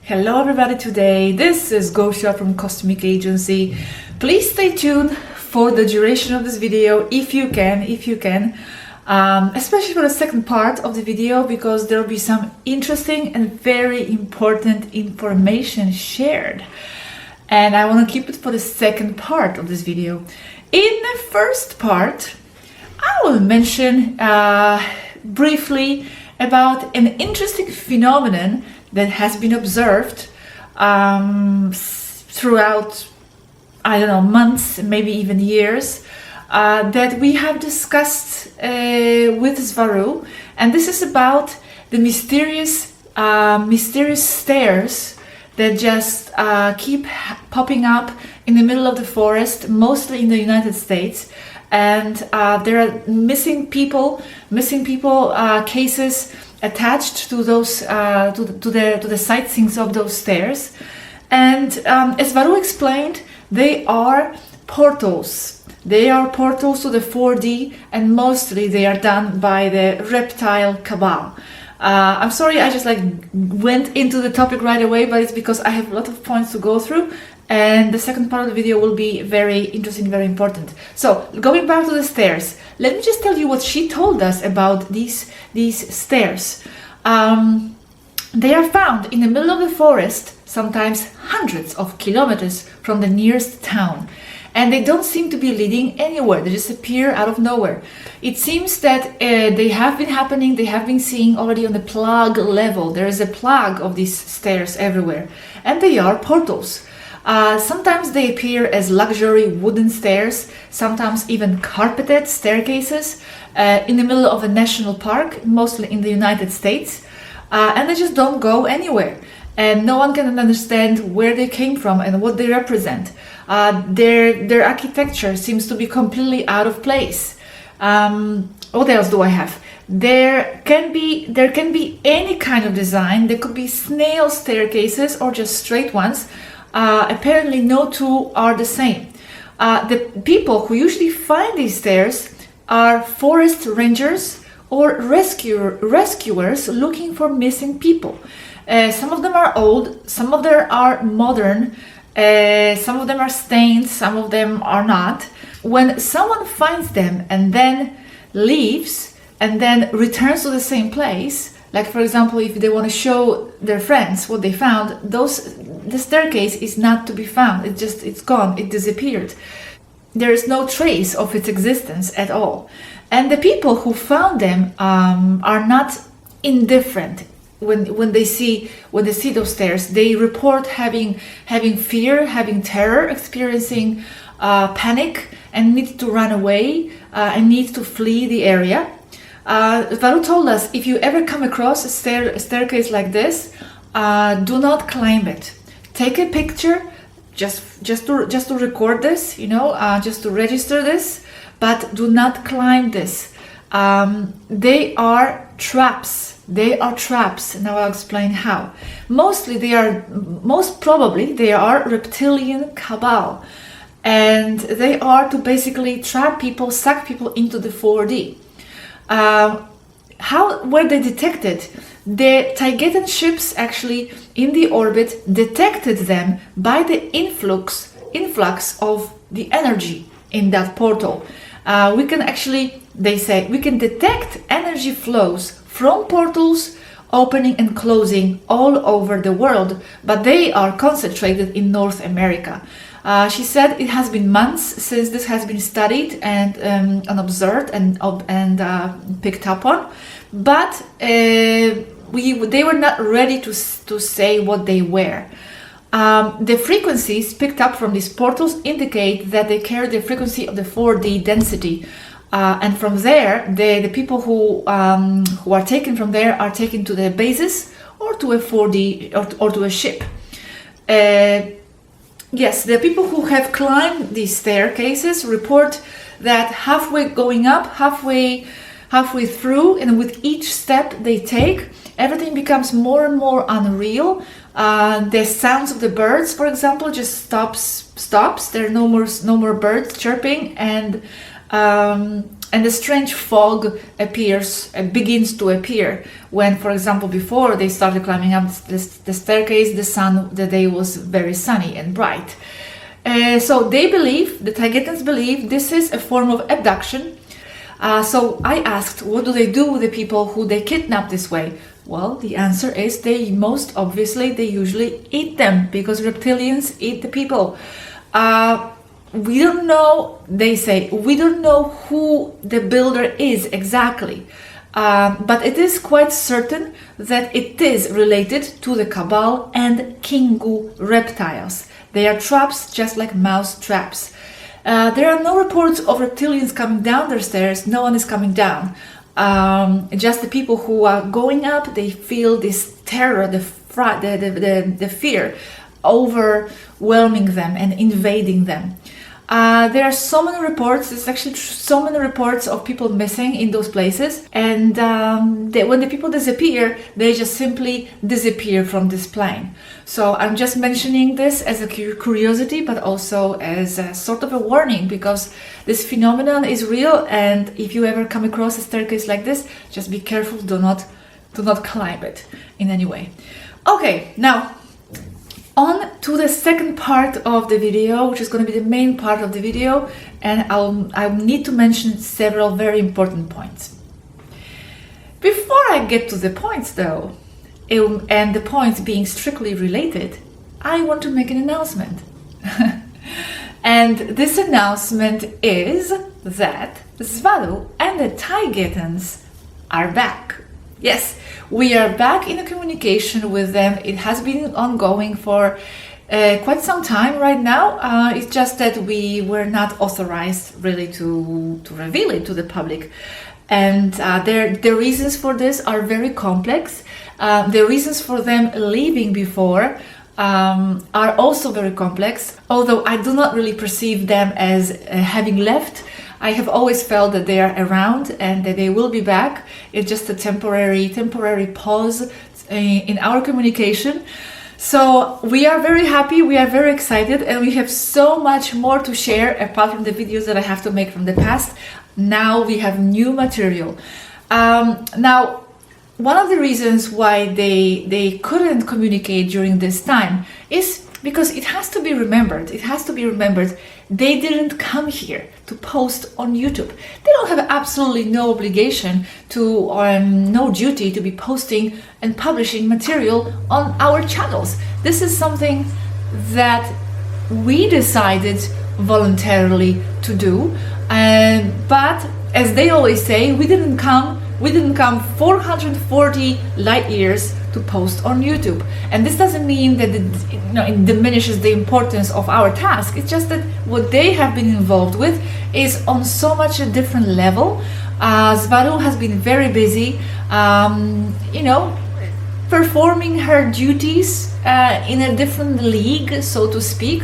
Hello everybody, today this is Gosha from Cosmic Agency. Please stay tuned for the duration of this video if you can, especially for the second part of the video, because there will be some interesting and very important information shared, and I want to keep it for the second part of this video. In the first part I will mention briefly about an interesting phenomenon that has been observed throughout, I don't know, months, maybe even years, that we have discussed with Swaruu, and this is about the mysterious stairs that just keep popping up in the middle of the forest, mostly in the United States, and there are missing people cases attached to those to the sightseeings of those stairs. And as Swaruu explained, they are portals. They are portals to the 4D, and mostly they are done by the reptile cabal. I'm sorry, I just went into the topic right away, but it's because I have a lot of points to go through, and the second part of the video will be very interesting, very important. So going back to the stairs, let me just tell you what she told us about these stairs. They are found in the middle of the forest, sometimes hundreds of kilometers from the nearest town, and they don't seem to be leading anywhere. They just appear out of nowhere. It seems that they have been happening, they have been seen already on the plug level. There is a plug of these stairs everywhere, and they are portals. Sometimes they appear as luxury wooden stairs, sometimes even carpeted staircases in the middle of a national park, mostly in the United States, and they just don't go anywhere, and no one can understand where they came from and what they represent. Their architecture seems to be completely out of place. What else do I have? There can be any kind of design. There could be snail staircases or just straight ones. Apparently no two are the same. The people who usually find these stairs are forest rangers or rescuers looking for missing people. Some of them are old, some of them are modern, some of them are stained, some of them are not. When someone finds them and then leaves and then returns to the same place, like for example, if they want to show their friends what they found, the staircase is not to be found. It's gone. It disappeared. There is no trace of its existence at all. And the people who found them are not indifferent when they see those stairs. They report having fear, having terror, experiencing panic, and need to run away and need to flee the area. Swaruu told us, if you ever come across a staircase like this, do not climb it. Take a picture, just to record this, just to register this, but do not climb this. They are traps. They are traps. Now I'll explain how. Most probably they are reptilian cabal, and they are to basically trap people, suck people into the 4D. How were they detected? The Taygetan ships actually in the orbit detected them by the influx of the energy in that portal. We can actually, they say, we can detect energy flows from portals opening and closing all over the world, but they are concentrated in North America. She said it has been months since this has been studied and observed and picked up on, but they were not ready to say what they were. The frequencies picked up from these portals indicate that they carry the frequency of the 4D density, and from there, the people who are taken from there are taken to the bases or to a 4D or to a ship. Yes, the people who have climbed these staircases report that halfway going up, halfway through, and with each step they take, everything becomes more and more unreal. The sounds of the birds, for example, just stops. There are no more birds chirping, and and the strange fog begins to appear when, for example, before they started climbing up the staircase, the day was very sunny and bright. So they believe, the Taygetans believe, this is a form of abduction. So I asked, what do they do with the people who they kidnap this way? Well, the answer is they usually eat them, because reptilians eat the people. We don't know, they say, we don't know who the builder is exactly. But it is quite certain that it is related to the Cabal and Kingu reptiles. They are traps just like mouse traps. There are no reports of reptilians coming down their stairs. No one is coming down. Just the people who are going up, they feel this terror, the fear overwhelming them and invading them. There are so many reports, there's actually so many reports of people missing in those places, and when the people disappear, they just simply disappear from this plane. So I'm just mentioning this as a curiosity, but also as a sort of a warning, because this phenomenon is real, and if you ever come across a staircase like this, just be careful, do not climb it in any way. Okay, now on to the second part of the video, which is going to be the main part of the video, and I need to mention several very important points. Before I get to the points though, and the points being strictly related, I want to make an announcement. And this announcement is that Swaruu and the Taygetans are back. Yes, we are back in a communication with them. It has been ongoing for quite some time right now. It's just that we were not authorized really to reveal it to the public. And the reasons for this are very complex. The reasons for them leaving before are also very complex, although I do not really perceive them as having left. I have always felt that they are around and that they will be back. It's just a temporary pause in our communication. So we are very happy, we are very excited, and we have so much more to share apart from the videos that I have to make from the past. Now we have new material. Now, one of the reasons why they couldn't communicate during this time is because it has to be remembered. It has to be remembered. They didn't come here to post on YouTube. They don't have absolutely no obligation to, no duty to be posting and publishing material on our channels. This is something that we decided voluntarily to do. But as they always say, we didn't come 440 light years to post on YouTube. And this doesn't mean that it diminishes the importance of our task. It's just that what they have been involved with is on so much a different level. Swaruu has been very busy, performing her duties in a different league, so to speak.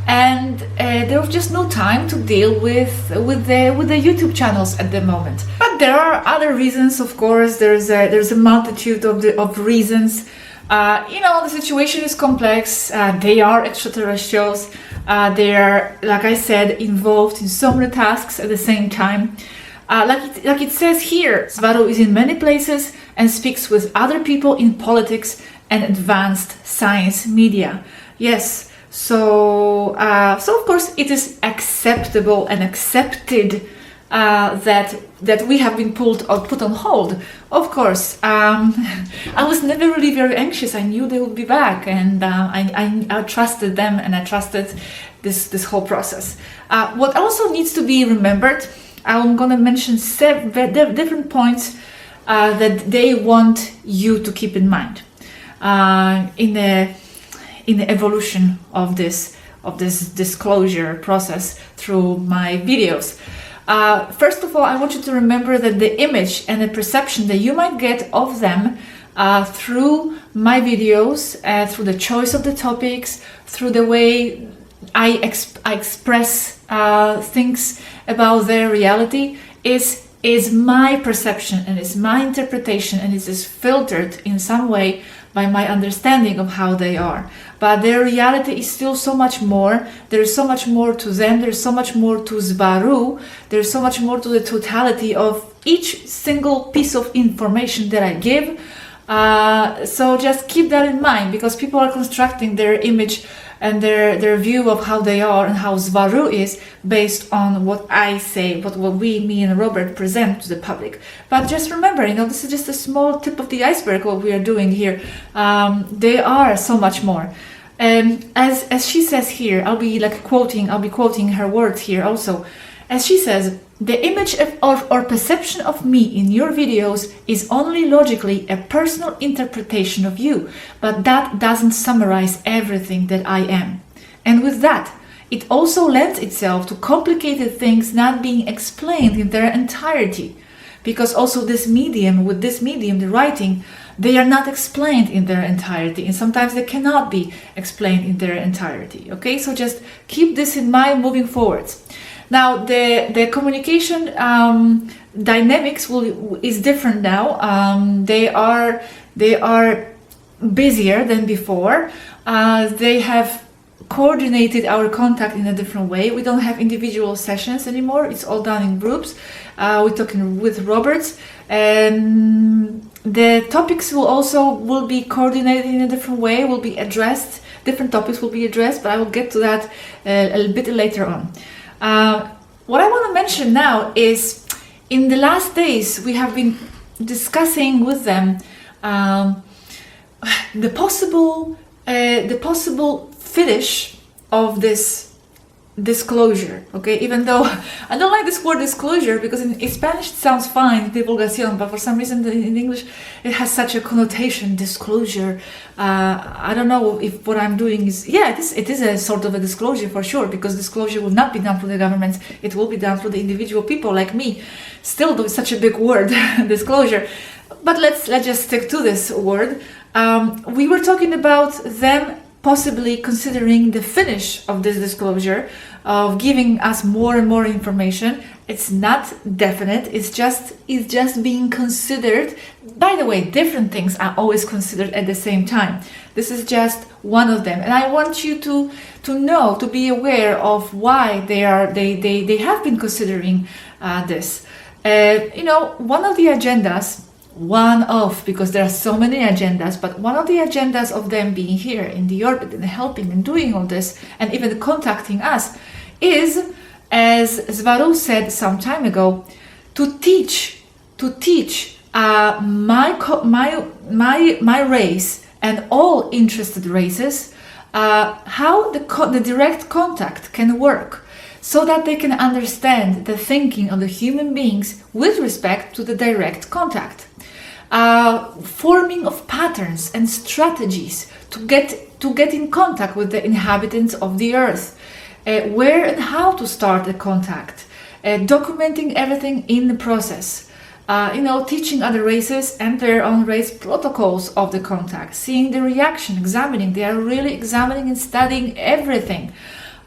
And there was just no time to deal with the YouTube channels at the moment. But there are other reasons, of course. There's a multitude of reasons. The situation is complex. They are extraterrestrials. They are, like I said, involved in so many tasks at the same time. Like it says here, Swaruu is in many places and speaks with other people in politics and advanced science media. Yes. So of course it is acceptable and accepted that we have been put on hold. Of course, I was never really very anxious. I knew they would be back, and I trusted them, and I trusted this whole process. What also needs to be remembered, I'm going to mention different points that they want you to keep in mind in the evolution of this disclosure process through my videos. First of all, I want you to remember that the image and the perception that you might get of them through my videos, through the choice of the topics, through the way I express things about their reality is is my perception and is my interpretation, and it is filtered in some way by my understanding of how they are. But their reality is still so much more. There's so much more to them. There's so much more to Swaruu. There's so much more to the totality of each single piece of information that I give. So just keep that in mind, because people are constructing their image and their view of how they are and how Swaruu is based on what I say, what me and Robert present to the public. But just remember, this is just a small tip of the iceberg what we are doing here. They are so much more. As she says here, I'll be quoting her words here also. As she says, the image or perception of me in your videos is only logically a personal interpretation of you, but that doesn't summarize everything that I am. And with that, it also lends itself to complicated things not being explained in their entirety. Because also with this medium, the writing, they are not explained in their entirety, and sometimes they cannot be explained in their entirety. Okay, so just keep this in mind moving forwards. Now, the communication dynamics is different now. They are busier than before. They have coordinated our contact in a different way. We don't have individual sessions anymore. It's all done in groups. We're talking with Roberts, and the topics will be coordinated in a different way. Will be addressed. Different topics will be addressed, but I will get to that a bit later on. What I want to mention now is, in the last days we have been discussing with them the possible finish of this disclosure. Okay, even though I don't like this word disclosure, because in Spanish it sounds fine, divulgación, but for some reason in English it has such a connotation, disclosure. I don't know if what I'm doing is, it is a sort of a disclosure for sure, because disclosure will not be done through the governments, it will be done through the individual people like me. Still, though, it's such a big word, disclosure. But let's just stick to this word. We were talking about them possibly considering the finish of this disclosure, of giving us more and more information. It's not definite, it's just being considered. By the way, different things are always considered at the same time. This is just one of them, and I want you to know, to be aware of why they have been considering this. One of the agendas, because there are so many agendas, but one of the agendas of them being here in the orbit and helping and doing all this and even contacting us is, as Swaruu said some time ago, to teach my race and all interested races how the direct contact can work, so that they can understand the thinking of the human beings with respect to the direct contact. Forming of patterns and strategies to get in contact with the inhabitants of the earth, where and how to start a contact, documenting everything in the process, teaching other races and their own race protocols of the contact, seeing the reaction, examining. They are really examining and studying everything.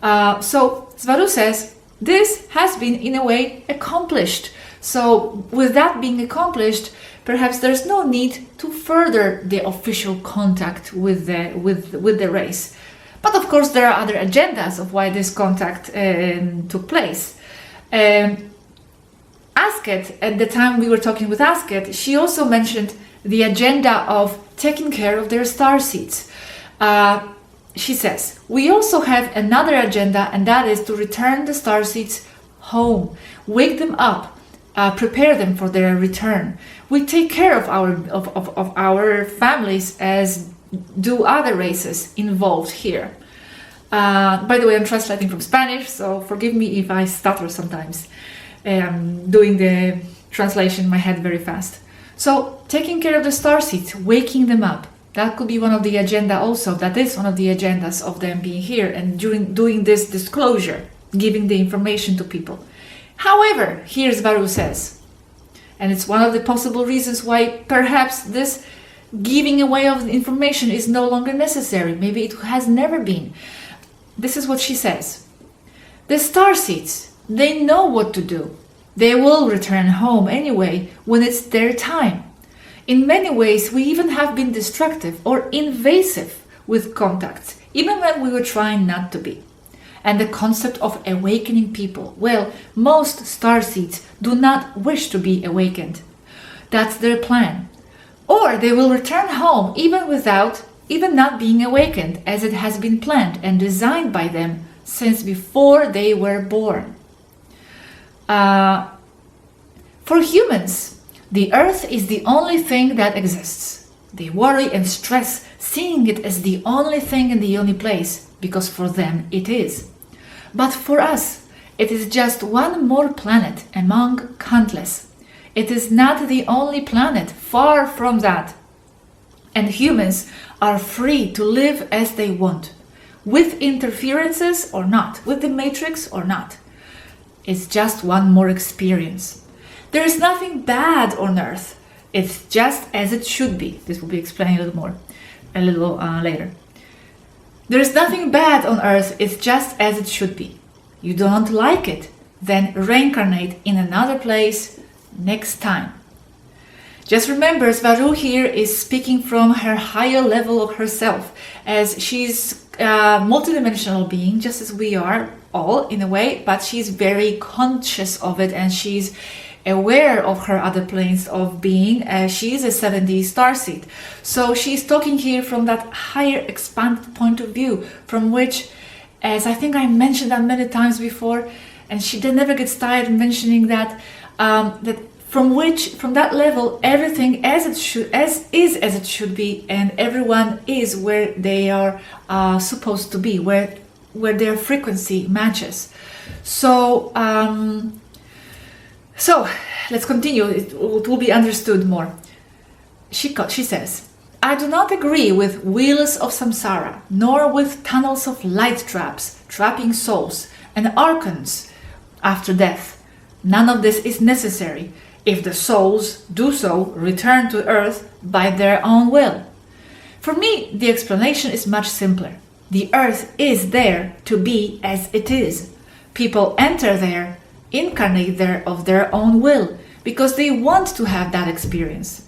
So Swaruu says this has been in a way accomplished. So with that being accomplished, perhaps there's no need to further the official contact with the race. But of course there are other agendas of why this contact took place. Asket, at the time we were talking with Asket, she also mentioned the agenda of taking care of their star seeds. She says, we also have another agenda, and that is to return the star seeds home, wake them up, prepare them for their return. We take care of our families as do other races involved here. By the way, I'm translating from Spanish, so forgive me if I stutter sometimes. Doing the translation in my head very fast. So, taking care of the star seeds, waking them up. That could be one of the agenda also. That is one of the agendas of them being here and doing this disclosure, giving the information to people. However, here's Swaruu says, and it's one of the possible reasons why perhaps this giving away of information is no longer necessary. Maybe it has never been. This is what she says. The star seeds, they know what to do. They will return home anyway when it's their time. In many ways, we even have been destructive or invasive with contacts, even when we were trying not to be. And the concept of awakening people, well, most starseeds do not wish to be awakened. That's their plan. Or they will return home even not being awakened, as it has been planned and designed by them since before they were born. For humans, the Earth is the only thing that exists. They worry and stress seeing it as the only thing in the only place, because for them it is. But for us, it is just one more planet among countless. It is not the only planet, far from that. And humans are free to live as they want, with interferences or not, with the matrix or not. It's just one more experience. There is nothing bad on Earth. It's just as it should be. This will be explained a little later. There is nothing bad on Earth. It's just as it should be. You don't like it, then reincarnate in another place next time. Just remember, Swaruu here is speaking from her higher level of herself, as she's a multidimensional being, just as we are all in a way, but she's very conscious of it, and she's aware of her other planes of being, as she's a 7D starseed. So she's talking here from that higher expanded point of view, from which, as I think I mentioned that many times before, and she never gets tired mentioning that, from that level, everything as it should be, and everyone is where they are supposed to be, where their frequency matches. So let's continue. It will be understood more. She says, I do not agree with wheels of samsara, nor with tunnels of light traps, trapping souls, and archons after death. None of this is necessary if the souls do so return to Earth by their own will. For me, the explanation is much simpler. The Earth is there to be as it is. People enter there, incarnate there of their own will, because they want to have that experience.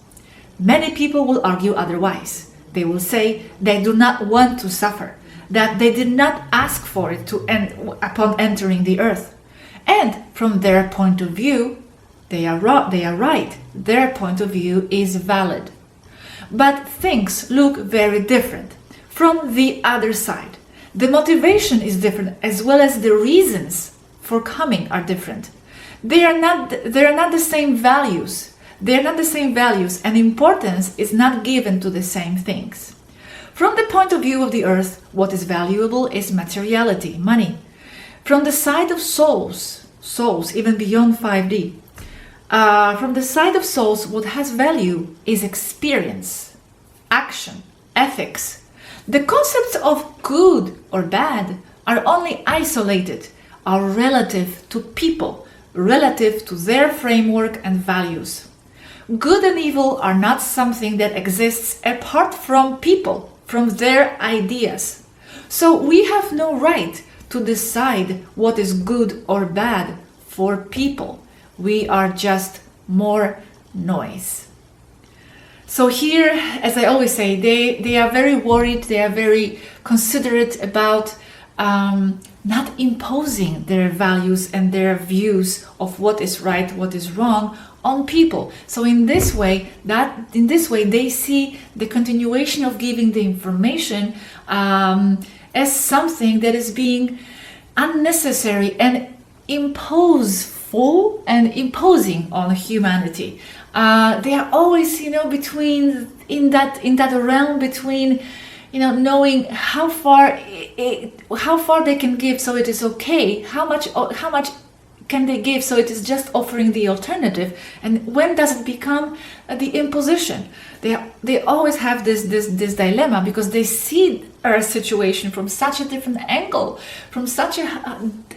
Many people will argue otherwise. They will say they do not want to suffer, that they did not ask for it upon entering the Earth. And from their point of view, they are right. Their point of view is valid. But things look very different from the other side. The motivation is different, as well as the reasons for coming are different. They are not the same values. They are not the same values, and importance is not given to the same things. From the point of view of the Earth, what is valuable is materiality, money. From the side of souls even beyond 5D, from the side of souls, what has value is experience, action, ethics. The concepts of good or bad are only isolated, are relative to people, relative to their framework and values. Good and evil are not something that exists apart from people, from their ideas. So we have no right to decide what is good or bad for people. We are just more noise. So here, as I always say, they are very worried, they are very considerate about not imposing their values and their views of what is right, what is wrong on people. So in this way they see the continuation of giving the information as something that is being unnecessary and imposing on humanity. They are always, between in that realm between, knowing how far they can give, so it is okay. How much can they give, so it is just offering the alternative, and when does it become the imposition? They always have this dilemma, because they see our situation from such a different angle, from such a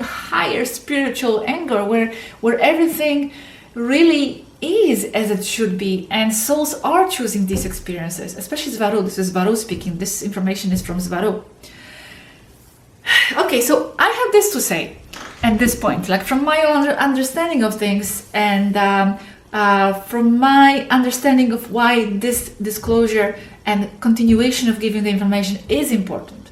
higher spiritual angle, where everything really is as it should be, and souls are choosing these experiences, especially Swaruu. This is Swaruu speaking. This information is from Swaruu. Okay, so I have this to say. at this point, like from my own understanding of things, and from my understanding of why this disclosure and continuation of giving the information is important.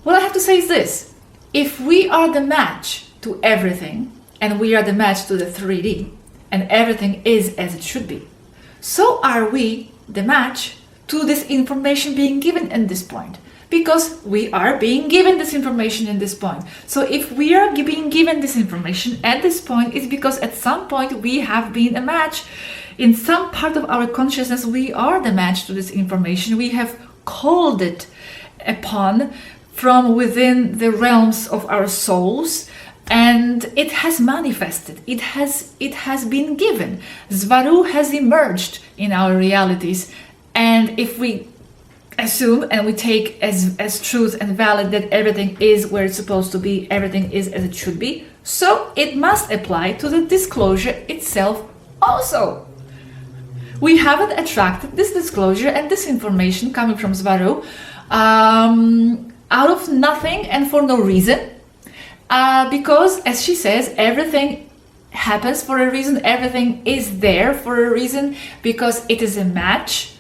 What I have to say is this: if we are the match to everything, and we are the match to the 3D, and everything is as it should be, so are we the match to this information being given at this point, because we are being given this information in this point. So if we are being given this information at this point, it's because at some point we have been a match. In some part of our consciousness, we are the match to this information. We have called it upon from within the realms of our souls, and it has manifested. It has been given. Swaruu has emerged in our realities, and if we assume and we take as truth and valid that everything is where it's supposed to be, everything is as it should be, so it must apply to the disclosure itself also. We haven't attracted this disclosure and this information coming from Swaruu out of nothing and for no reason, because, as she says, everything happens for a reason, everything is there for a reason, because it is a match.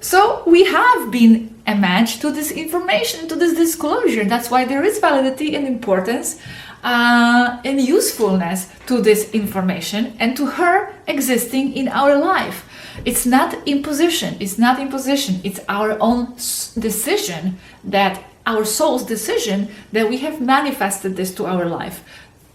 So we have been a match to this information, to this disclosure. That's why there is validity and importance and usefulness to this information and to her existing in our life. It's not imposition. It's not imposition. It's our own decision, that our soul's decision, that we have manifested this to our life.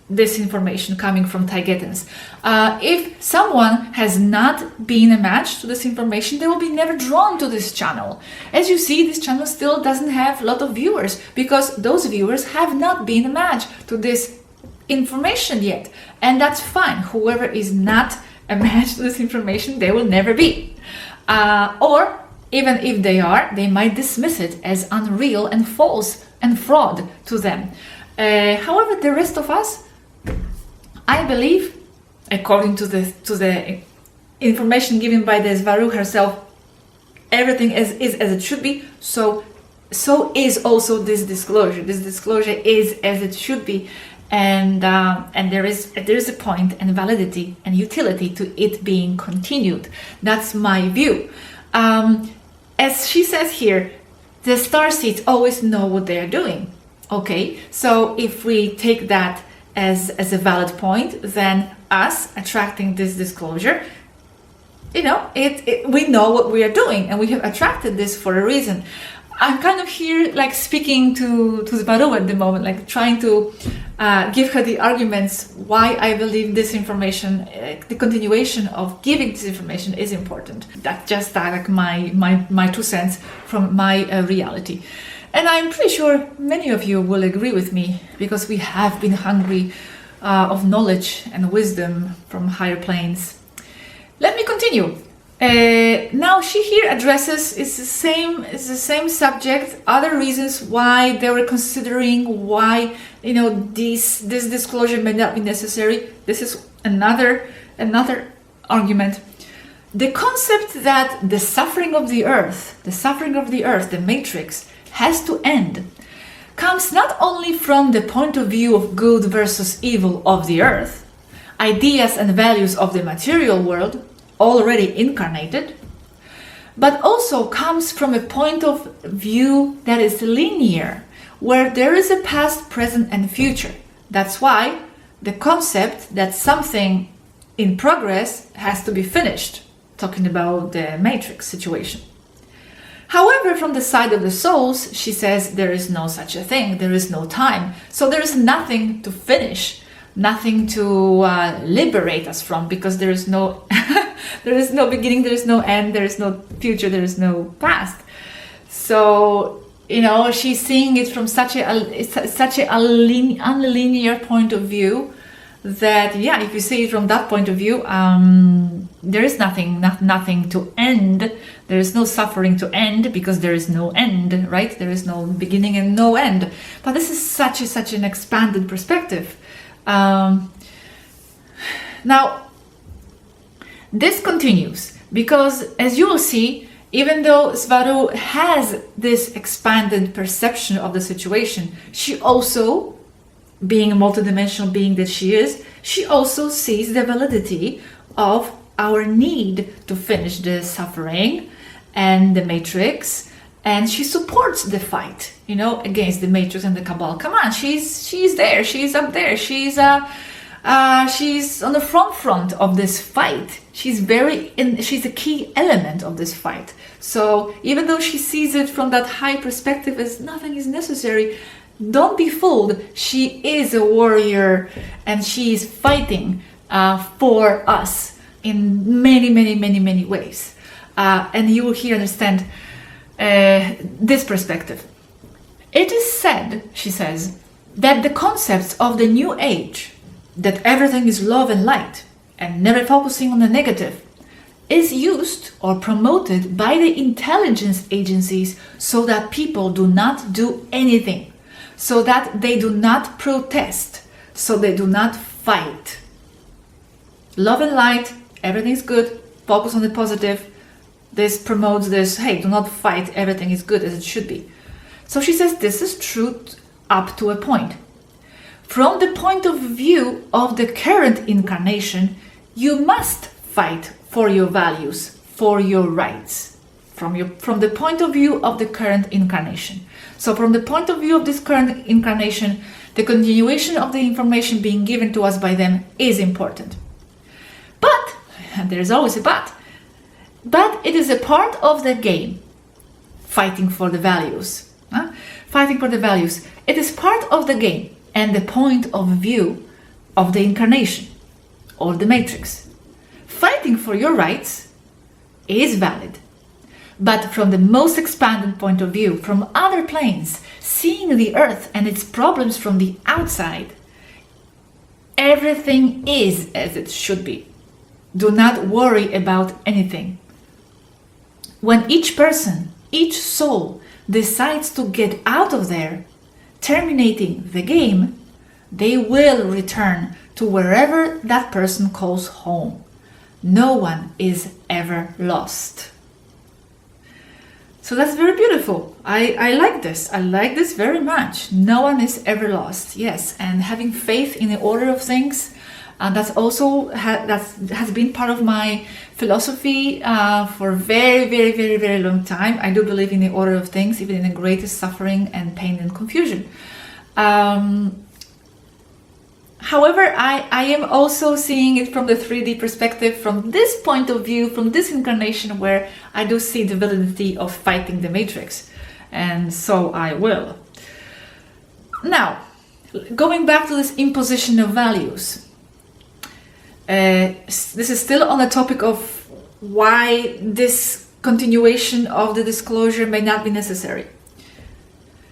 This information coming from Taygetans. If someone has not been a match to this information, they will be never drawn to this channel. As you see, this channel still doesn't have a lot of viewers, because those viewers have not been a match to this information yet. And that's fine. Whoever is not a match to this information, they will never be. Or even if they are, they might dismiss it as unreal and false and fraud to them. However, the rest of us, I believe, according to the information given by the Swaruu herself, everything is as it should be. So is also this disclosure. This disclosure is as it should be, and there is a point and validity and utility to it being continued. That's my view. As she says here, the starseeds always know what they are doing. Okay, so if we take that as a valid point, then us attracting this disclosure, we know what we are doing, and we have attracted this for a reason. I'm kind of here like speaking to Swaruu at the moment, like trying to give her the arguments why I believe this information, the continuation of giving this information is important. That's just like my 2 cents from my reality. And I'm pretty sure many of you will agree with me, because we have been hungry of knowledge and wisdom from higher planes. Let me continue. Now she here addresses it's the same subject, other reasons why they were considering why this disclosure may not be necessary. This is another argument. The concept that the suffering of the earth, the matrix, has to end, comes not only from the point of view of good versus evil of the earth, ideas and values of the material world already incarnated, but also comes from a point of view that is linear, where there is a past, present, and future. That's why the concept that something in progress has to be finished, talking about the matrix situation. However, from the side of the souls, she says there is no such a thing, there is no time. So there is nothing to finish, nothing to liberate us from, because there is no there is no beginning, there is no end, there is no future, there is no past. So, she's seeing it from such a unlinear point of view that, if you see it from that point of view, there is nothing to end. There is no suffering to end, because there is no end, right? There is no beginning and no end. But this is such an expanded perspective. Now, this continues, because as you will see, even though Swaruu has this expanded perception of the situation, she also being a multidimensional being that she is, she also sees the validity of our need to finish the suffering and the matrix, and she supports the fight, you know, against the matrix and the cabal. Come on, she's there, she's up there, she's on the front of this fight. She's a key element of this fight. So even though she sees it from that high perspective as nothing is necessary, don't be fooled. She is a warrior, and she is fighting for us in many ways. And you will here understand this perspective. It is said, she says, that the concepts of the new age, that everything is love and light and never focusing on the negative, is used or promoted by the intelligence agencies so that people do not do anything, so that they do not protest, so they do not fight. Love and light, everything's good, focus on the positive. This promotes this, hey, do not fight, everything is good as it should be. So she says this is true up to a point. From the point of view of the current incarnation, you must fight for your values, for your rights, from the point of view of the current incarnation. So from the point of view of this current incarnation, the continuation of the information being given to us by them is important. But, and there's always a but it is a part of the game, fighting for the values. Fighting for the values. It is part of the game and the point of view of the incarnation or the matrix. Fighting for your rights is valid, but from the most expanded point of view, from other planes, seeing the earth and its problems from the outside, everything is as it should be. Do not worry about anything. When each person, each soul decides to get out of there, terminating the game, they will return to wherever that person calls home. No one is ever lost. So that's very beautiful. I like this. I like this very much. No one is ever lost. Yes, and having faith in the order of things, that's also that has been part of my philosophy for a very long time. I do believe in the order of things, even in the greatest suffering and pain and confusion. However, I am also seeing it from the 3D perspective, from this point of view, from this incarnation, where I do see the validity of fighting the matrix. And so I will. Now, going back to this imposition of values. This is still on the topic of why this continuation of the disclosure may not be necessary.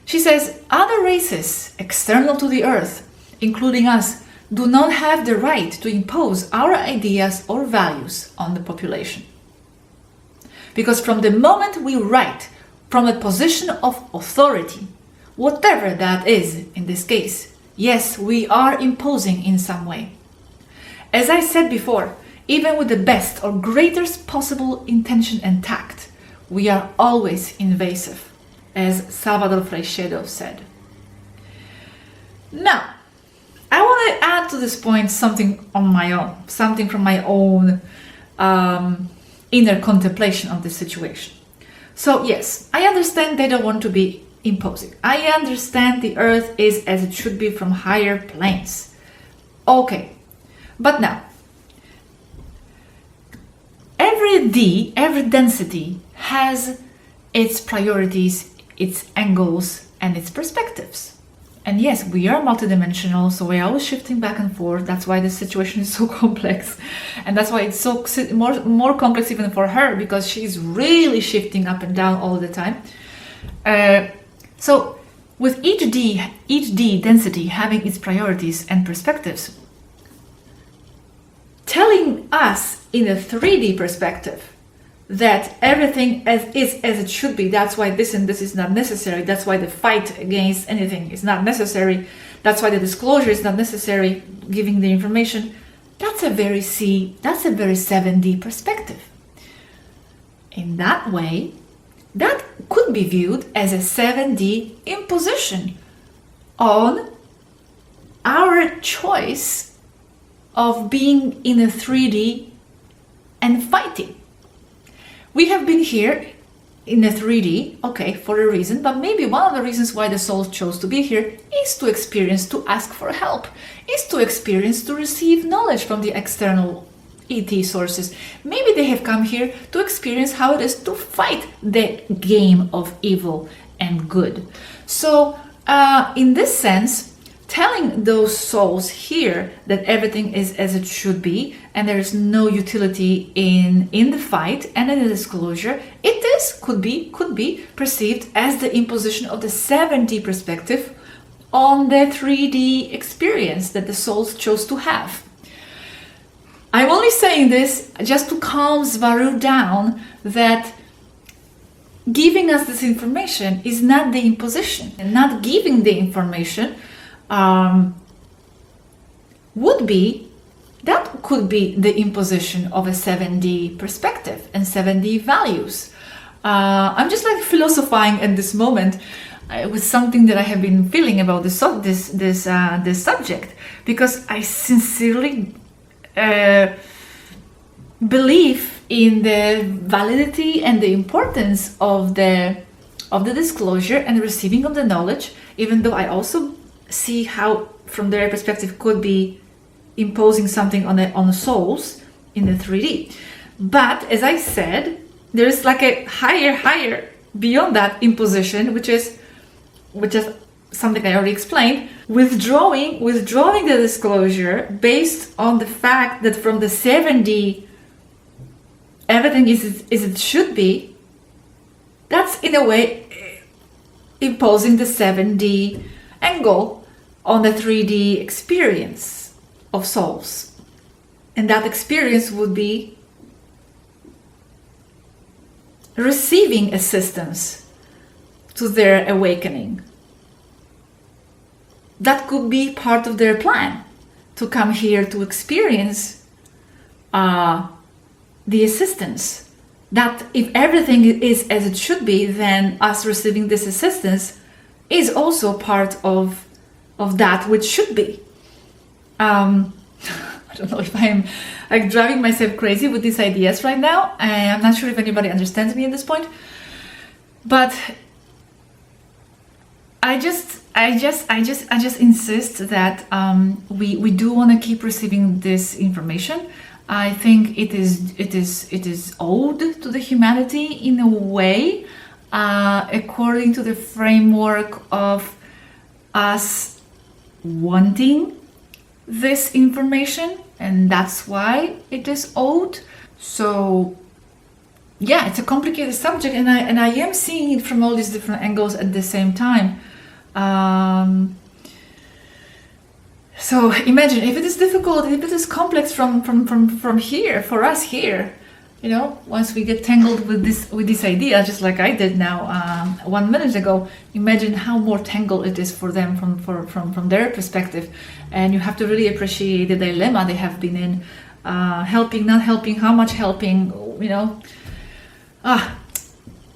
She says, other races external to the Earth, including us, do not have the right to impose our ideas or values on the population. Because from the moment we write from a position of authority, whatever that is in this case, yes, we are imposing in some way. As I said before, even with the best or greatest possible intention and tact, we are always invasive, as Salvador Freixedo said. Now, I want to add to this point something on my own, something from my own inner contemplation of the situation. So yes, I understand they don't want to be imposing. I understand the Earth is as it should be from higher planes. Okay, but now, every density has its priorities, its angles, and its perspectives. And yes, we are multidimensional, so we're always shifting back and forth. That's why the situation is so complex. And that's why it's so more complex even for her, because she's really shifting up and down all the time. So with each D density having its priorities and perspectives, telling us in a 3D perspective that everything is as it should be, that's why this and this is not necessary, that's why the fight against anything is not necessary, that's why the disclosure is not necessary, giving the information, that's a very 7D perspective. In that way, that could be viewed as a 7D imposition on our choice of being in a 3D and fighting. We have been here in a 3D, okay, for a reason, but maybe one of the reasons why the souls chose to be here is to experience, to ask for help, is to experience, to receive knowledge from the external ET sources. Maybe they have come here to experience how it is to fight the game of evil and good. So in this sense, telling those souls here that everything is as it should be and there is no utility in the fight and in the disclosure, could be perceived as the imposition of the 7D perspective on the 3D experience that the souls chose to have. I'm only saying this just to calm Swaruu down, that giving us this information is not the imposition, and not giving the information could be the imposition of a 7D perspective and 7D values. I'm just like philosophizing at this moment with something that I have been feeling about this subject, because I sincerely believe in the validity and the importance of the disclosure and receiving of the knowledge, even though I also see how from their perspective could be imposing something on the souls in the 3D. But as I said, there is like a higher beyond that imposition, which is something I already explained, withdrawing the disclosure based on the fact that from the 7D everything is it should be. That's in a way imposing the 7D angle on the 3D experience of souls. And that experience would be receiving assistance to their awakening. That could be part of their plan, to come here to experience the assistance. That if everything is as it should be, then us receiving this assistance is also part of that which should be. I don't know if I'm like driving myself crazy with these ideas right now. I'm not sure if anybody understands me at this point, but I just insist that we do want to keep receiving this information. I think it is owed to the humanity in a way, according to the framework of us wanting this information, and that's why it is owed. So yeah, it's a complicated subject, and I am seeing it from all these different angles at the same time. So imagine if it is difficult, if it is complex from here, for us here, you know, once we get tangled with this idea, just like I did now 1 minute ago, imagine how more tangled it is for them from their perspective. And you have to really appreciate the dilemma they have been in, helping, not helping, how much helping, you know.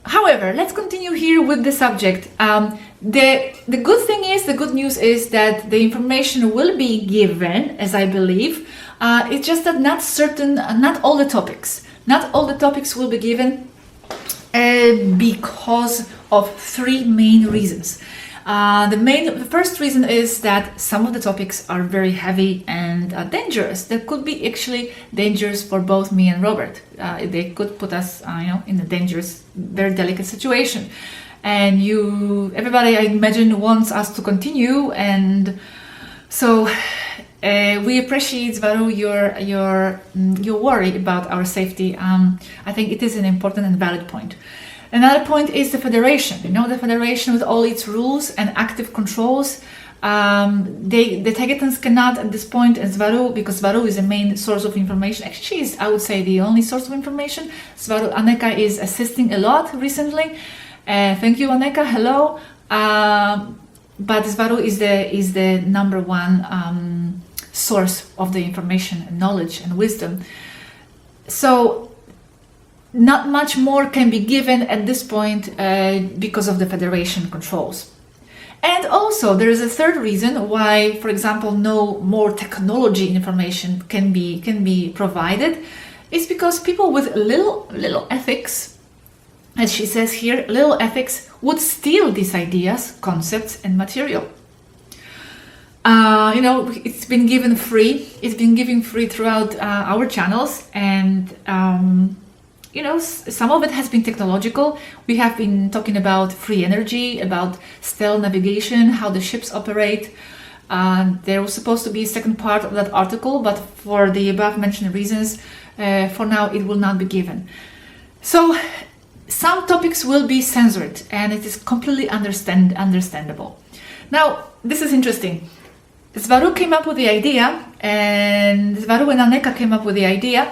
However, let's continue here with the subject. The good news is that the information will be given, as I believe. It's just that not all the topics will be given because of three main reasons. The first reason is that some of the topics are very heavy and dangerous. That could be actually dangerous for both me and Robert. They could put us, in a dangerous, very delicate situation. And everybody, I imagine, wants us to continue, and so we appreciate, Swaruu, your worry about our safety. I think it is an important and valid point. Another point is the Federation. The Federation with all its rules and active controls. The Taygetans cannot at this point, and Swaruu, because Swaruu is the main source of information. Actually, she is, I would say, the only source of information. Aneeka is assisting a lot recently. Thank you, Aneeka. Hello. But Swaruu is the number one source of the information and knowledge and wisdom. So not much more can be given at this point because of the Federation controls. And also there is a third reason why, for example, no more technology information can be provided, is because people with little ethics, as she says here, little ethics, would steal these ideas, concepts, and material. You know, it's been given free. It's been given free throughout our channels, and you know, some of it has been technological. We have been talking about free energy, about stellar navigation, how the ships operate. There was supposed to be a second part of that article, but for the above mentioned reasons, for now it will not be given. So some topics will be censored, and it is completely understandable. Now, this is interesting. Swaruu came up with the idea, and Swaruu and Aneeka came up with the idea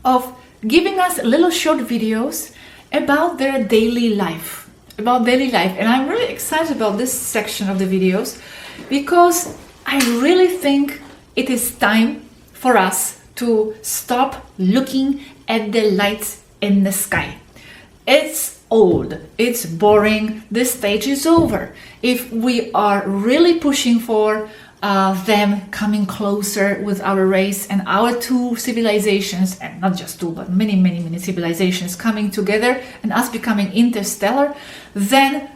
of giving us little short videos about their daily life. And I'm really excited about this section of the videos, because I really think it is time for us to stop looking at the lights in the sky. It's old, it's boring, this stage is over. If we are really pushing for them coming closer with our race and our two civilizations, and not just two, but many civilizations coming together and us becoming interstellar, then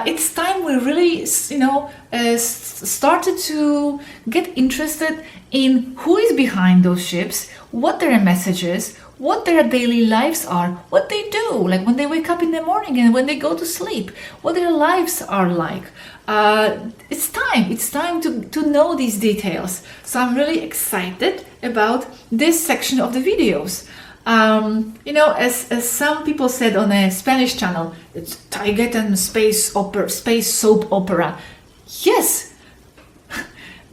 it's time we really, you know, started to get interested in who is behind those ships, what their messages, what their daily lives are, what they do, like when they wake up in the morning and when they go to sleep, what their lives are like. It's time to know these details. So I'm really excited about this section of the videos. You know, as some people said on a Spanish channel, it's Taygetan space soap opera. Yes,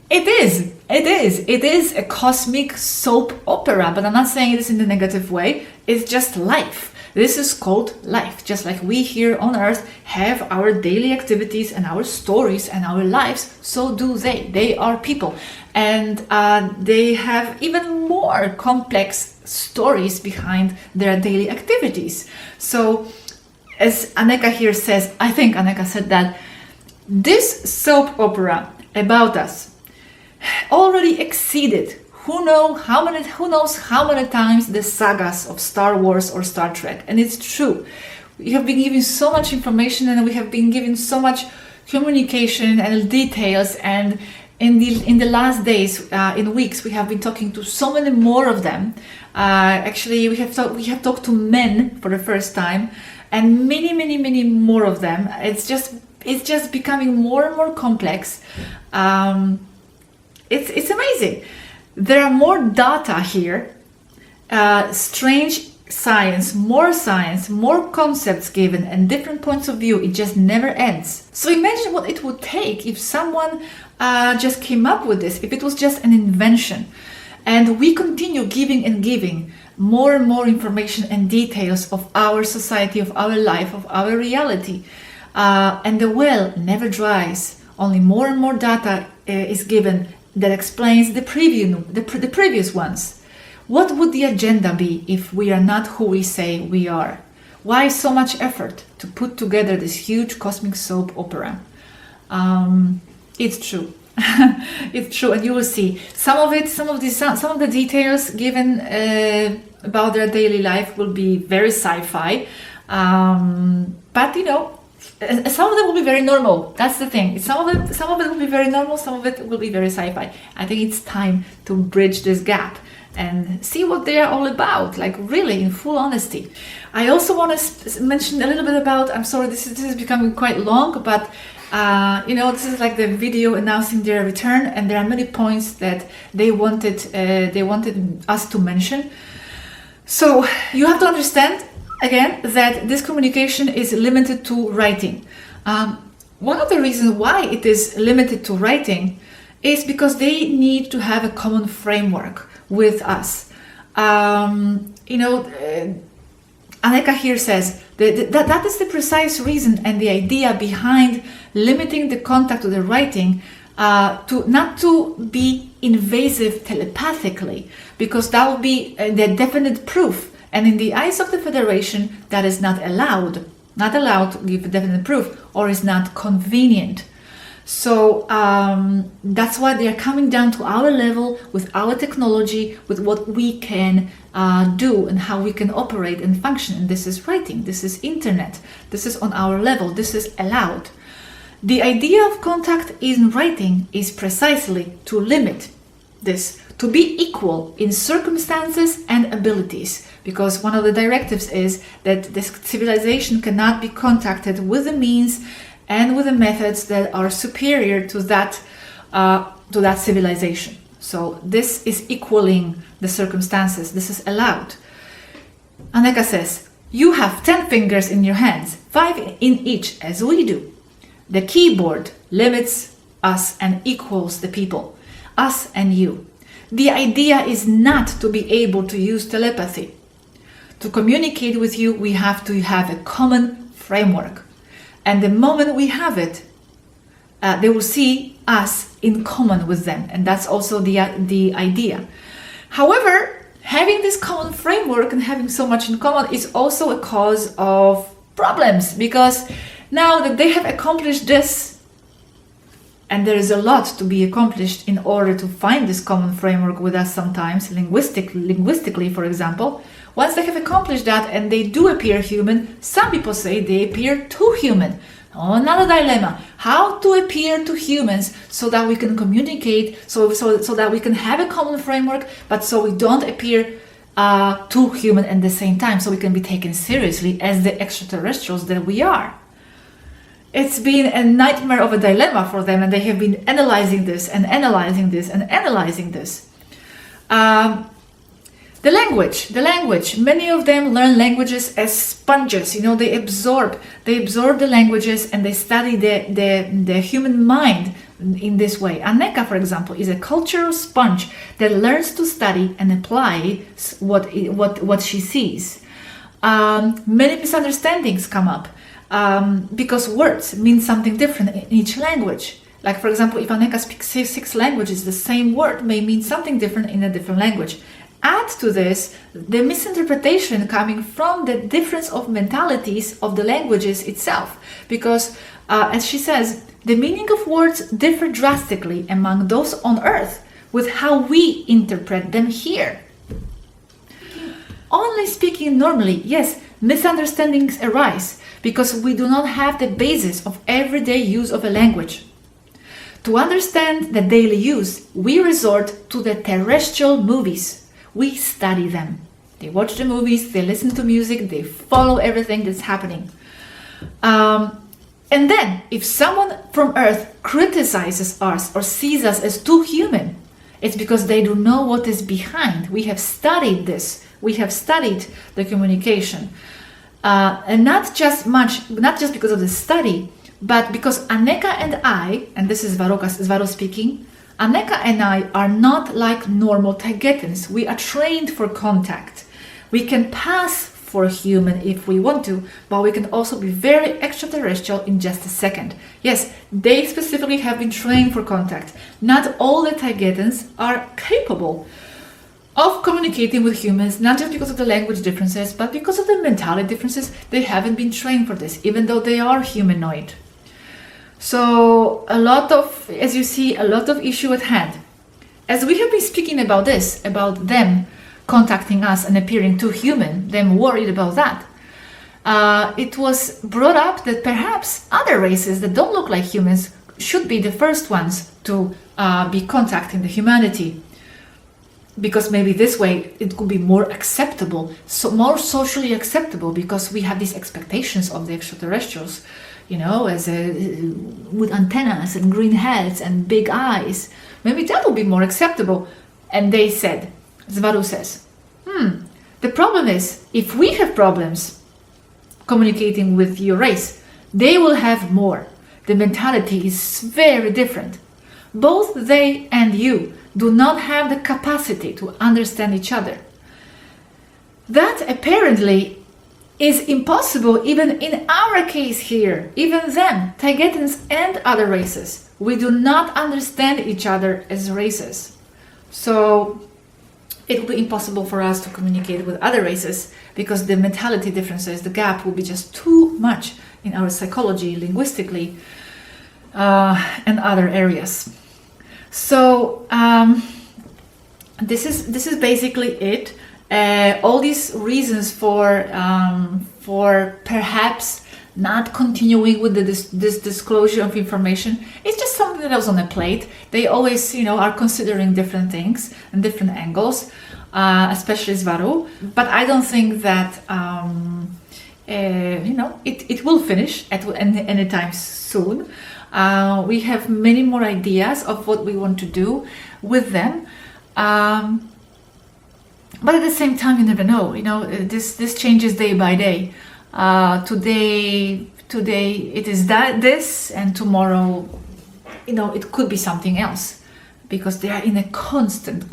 it is. It is a cosmic soap opera, but I'm not saying this in a negative way. It's just life. This is called life. Just like we here on Earth have our daily activities and our stories and our lives, so do they. They are people. And they have even more complex stories behind their daily activities. So, as Aneeka here says, I think Aneeka said that this soap opera about us already exceeded who knows how many times the sagas of Star Wars or Star Trek. And it's true. We have been given so much information, and we have been given so much communication and details, and in the last days, in weeks, we have been talking to so many more of them. Actually, we have talked to men for the first time, and many more of them. It's just becoming more and more complex. It's amazing. There are more data here, strange science, more concepts given, and different points of view. It just never ends. So imagine what it would take if someone just came up with this, if it was just an invention, and we continue giving and giving more and more information and details of our society, of our life, of our reality, and the well never dries. Only more and more data is given that explains the previous ones. What would the agenda be if we are not who we say we are? Why so much effort to put together this huge cosmic soap opera? It's true. It's true, and you will see some of the details given about their daily life will be very sci-fi, but you know, some of them will be very normal. That's the thing. Some of it will be very normal. Some of it will be very sci-fi. I think it's time to bridge this gap and see what they are all about, like really in full honesty. I also want to mention a little bit about, I'm sorry, this is becoming quite long, but you know, this is like the video announcing their return, and there are many points that they wanted us to mention. So you have to understand again that this communication is limited to writing. One of the reasons why it is limited to writing is because they need to have a common framework with us. You know, Aneeka here says that is the precise reason and the idea behind limiting the contact to the writing, to not to be invasive telepathically, because that would be the definite proof. And in the eyes of the Federation, that is not allowed. not allowed to give definite proof, or is not convenient. So that's why they are coming down to our level with our technology, with what we can do and how we can operate and function. And this is writing, this is internet, this is on our level, this is allowed. The idea of contact in writing is precisely to limit this, to be equal in circumstances and abilities, because one of the directives is that this civilization cannot be contacted with the means and with the methods that are superior to that civilization. So this is equaling the circumstances. This is allowed. Aneeka says, you have 10 fingers in your hands, 5 in each, as we do. The keyboard limits us and equals the people, us and you. The idea is not to be able to use telepathy. To communicate with you, we have to have a common framework. And the moment we have it, they will see us in common with them. And that's also the idea. However, having this common framework and having so much in common is also a cause of problems, because now that they have accomplished this, and there is a lot to be accomplished in order to find this common framework with us sometimes, linguistically, for example. Once they have accomplished that and they do appear human, some people say they appear too human. Oh, another dilemma. How to appear to humans so that we can communicate, so that we can have a common framework, but so we don't appear too human at the same time, so we can be taken seriously as the extraterrestrials that we are. It's been a nightmare of a dilemma for them, and they have been analyzing this and analyzing this and analyzing this. The language. Many of them learn languages as sponges. You know, they absorb the languages, and they study the human mind in this way. Aneeka, for example, is a cultural sponge that learns to study and apply what she sees. Many misunderstandings come up because words mean something different in each language. Like, for example, if Aneeka speaks 6 languages, the same word may mean something different in a different language. Add to this the misinterpretation coming from the difference of mentalities of the languages itself, because as she says, the meaning of words differ drastically among those on Earth with how we interpret them here. Only speaking normally, yes, misunderstandings arise because we do not have the basis of everyday use of a language. To understand the daily use, we resort to the terrestrial movies. We study them. They watch the movies, they listen to music, they follow everything that's happening. And then, if someone from Earth criticizes us or sees us as too human, it's because they don't know what is behind. We have studied this. We have studied the communication. And not just because of the study, but because Aneeka and I, and this is Swaruu speaking, Aneeka and I are not like normal Taygetans. We are trained for contact. We can pass for human if we want to, but we can also be very extraterrestrial in just a second. Yes, they specifically have been trained for contact. Not all the Taygetans are capable of communicating with humans, not just because of the language differences, but because of the mentality differences. They haven't been trained for this, even though they are humanoid. So as you see, a lot of issue at hand. As we have been speaking about this, about them contacting us and appearing too human, them worried about that, it was brought up that perhaps other races that don't look like humans should be the first ones to be contacting the humanity. Because maybe this way it could be more acceptable, so more socially acceptable, because we have these expectations of the extraterrestrials, you know, as with antennas and green heads and big eyes. Maybe that would be more acceptable. And they said, Swaruu says, the problem is, if we have problems communicating with your race, they will have more. The mentality is very different. Both they and you do not have the capacity to understand each other. That apparently is impossible even in our case here. Even them, Taygetans and other races, we do not understand each other as races. So it will be impossible for us to communicate with other races because the mentality differences, the gap will be just too much in our psychology, linguistically, and other areas. So this is basically it. All these reasons for perhaps not continuing with this disclosure of information, it's just something that was on a plate. They always, are considering different things and different angles, especially Swaruu. But I don't think that it will finish at any time soon. We have many more ideas of what we want to do with them. But at the same time, you never know. This changes day by day. Today it is this, and tomorrow, it could be something else, because they are in a constant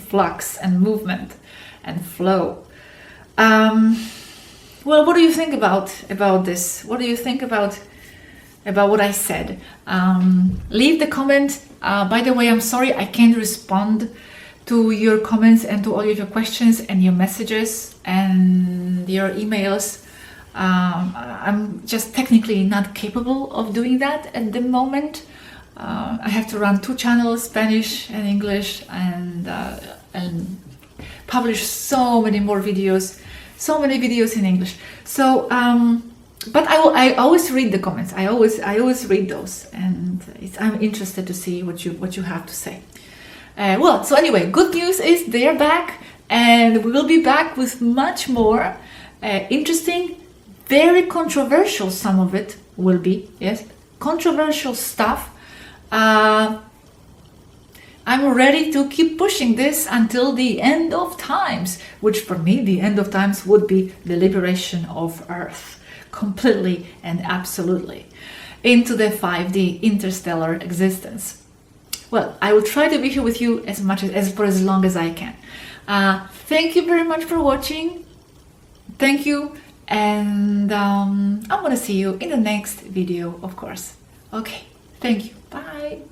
flux and movement and flow. Well, what do you think about this? What do you think about what I said? Leave the comment. By the way, I'm sorry I can't respond to your comments and to all of your questions and your messages and your emails. I'm just technically not capable of doing that at the moment. I have to run 2 channels, Spanish and English, and publish so many more videos, so many videos in English. So, but I always read the comments. I always read those, and I'm interested to see what you have to say. Well, so anyway, good news is they're back, and we will be back with much more interesting, very controversial. Some of it will be, yes, controversial stuff. I'm ready to keep pushing this until the end of times, which for me, the end of times would be the liberation of Earth, completely and absolutely, into the 5D interstellar existence. Well, I will try to be here with you for as long as I can. Thank you very much for watching. Thank you. And I'm gonna see you in the next video, of course. Okay, thank you. Bye.